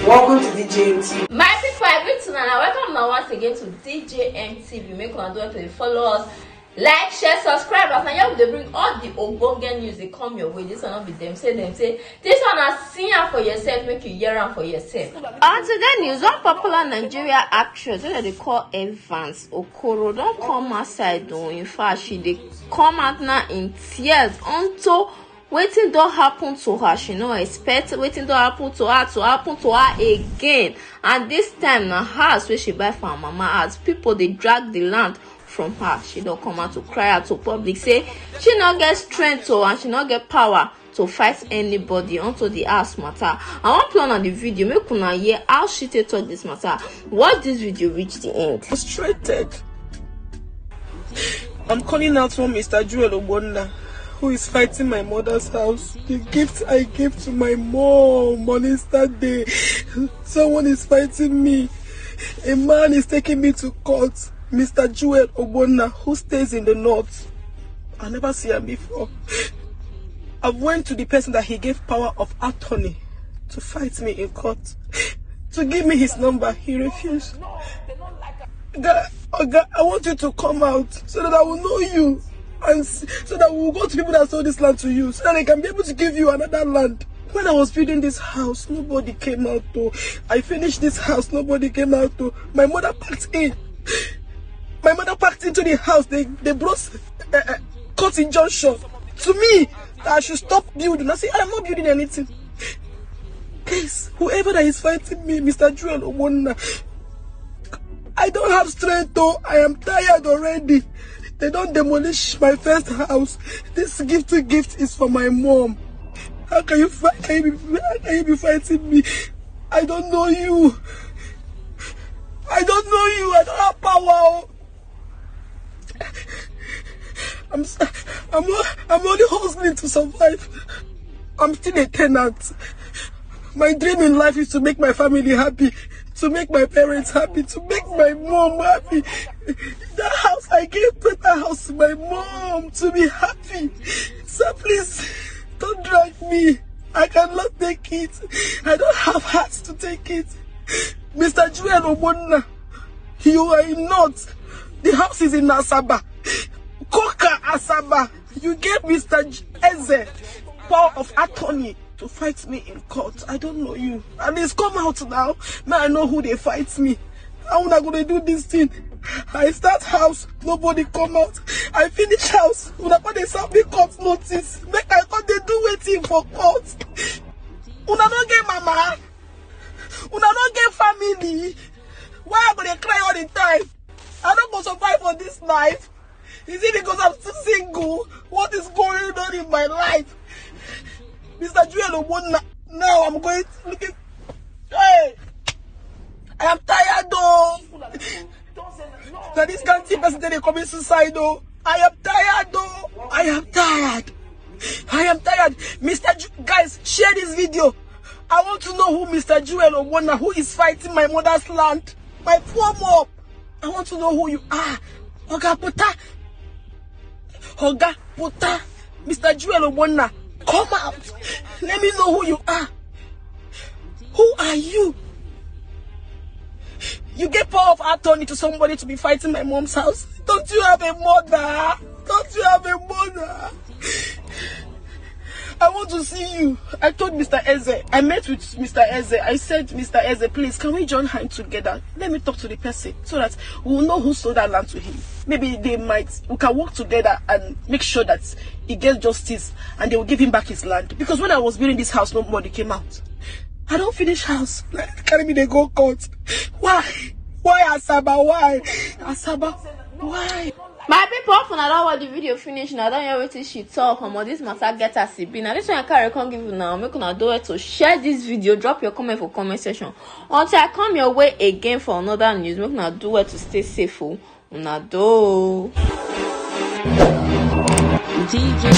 Welcome to DJMTV. My people, I greet you now. Welcome now once again to DJMTV. Make una do it to follow us, like, share, subscribe. As now they bring all the ogbonge news. They come your way. This one not be them. Say this one are seeing for yourself. Make you hear am for yourself. On today news, one popular Nigeria actress wey they call Evans Okoro don't come outside though. In fact, she dey come out now in tears unto wetin don happen to her. She no expect wetin don happen to her again, and this time na house wey she buy for her mama as people dey drag the land from her. She don come out to cry out to public say she no get strength and she no get power to fight anybody onto the house matter. I wan play on the video make una hear how she take talk this matter. Watch this video reach the end. Frustrated. I'm calling out for Mr. Joel Obonna, who is fighting my mother's house. The gift I gave to my mom on Easter Day. Someone is fighting me. A man is taking me to court. Mr. Joel Obonna, who stays in the north. I never see him before. I went to the person that he gave power of attorney to fight me in court. To give me his number, he refused. God, I want you to come out so that I will know you. And so that we will go to people that sold this land to you, so that they can be able to give you another land. When I was building this house, nobody came out though. I finished this house, nobody came out though. My mother packed in. My mother packed into the house. They brought court injunction to me that I should stop building. I say, I'm not building anything. Guys, whoever that is fighting me, Mr. Joel Obonna, I don't have strength though. I am tired already. They don't demolish my first house. This gift is for my mom. How can you be fighting me? I don't know you. I don't know you. I don't have power. I'm only hustling to survive. I'm still a tenant. My dream in life is to make my family happy, to make my parents happy, to make my mom happy. That house, I gave better house to my mom to be happy. So please, don't drag me. I cannot take it. I don't have heart to take it. Mr. Joel Obonna, you are not. The house is in Asaba. Koka Asaba. You gave Mr. Eze power of attorney to fight me in court. I don't know you. And it's come out now. Now I know who they fight me. How am I going to do this thing? I start house, nobody come out. I finish house, una come dey serve me court notice. Make I come dey do waiting for court. Una don't get mama. Una don't get family. Why am I going to cry all the time? I don't go survive for this life. Is it because I'm still single? What is going on in my life? Mr. Joel Obonna, now I'm going to look at. Hey! I am tired though. That this country person they commit suicide though. I am tired though. I am tired. I am tired. Guys, share this video. I want to know who Mr. Joel Obonna, who is fighting my mother's land. My poor mom. I want to know who you are. Oga Puta. Oga Puta. Mr. Joel Obonna, come out. Let me know who you are. Who are you? You get power of attorney to somebody to be fighting my mom's house. Don't you have a mother? Don't you have a mother? I want to see you. I told Mr. Eze. I met with Mr. Eze. I said, Mr. Eze, please, can we join hands together? Let me talk to the person so that we will know who sold that land to him. Maybe we can work together and make sure that he gets justice and they will give him back his land. Because when I was building this house, nobody came out. I don't finish house. Carry me, they go court. Why? Why Asaba? Why? Asaba? Why? My people, often I don't watch the video finish now. I don't hear what she talk. This matter get as it be. Now this one I can't give you now. Make una do it to share this video. Drop your comment for comment section. Until I come your way again for another news. Make una do it to stay safe. Una do. DJ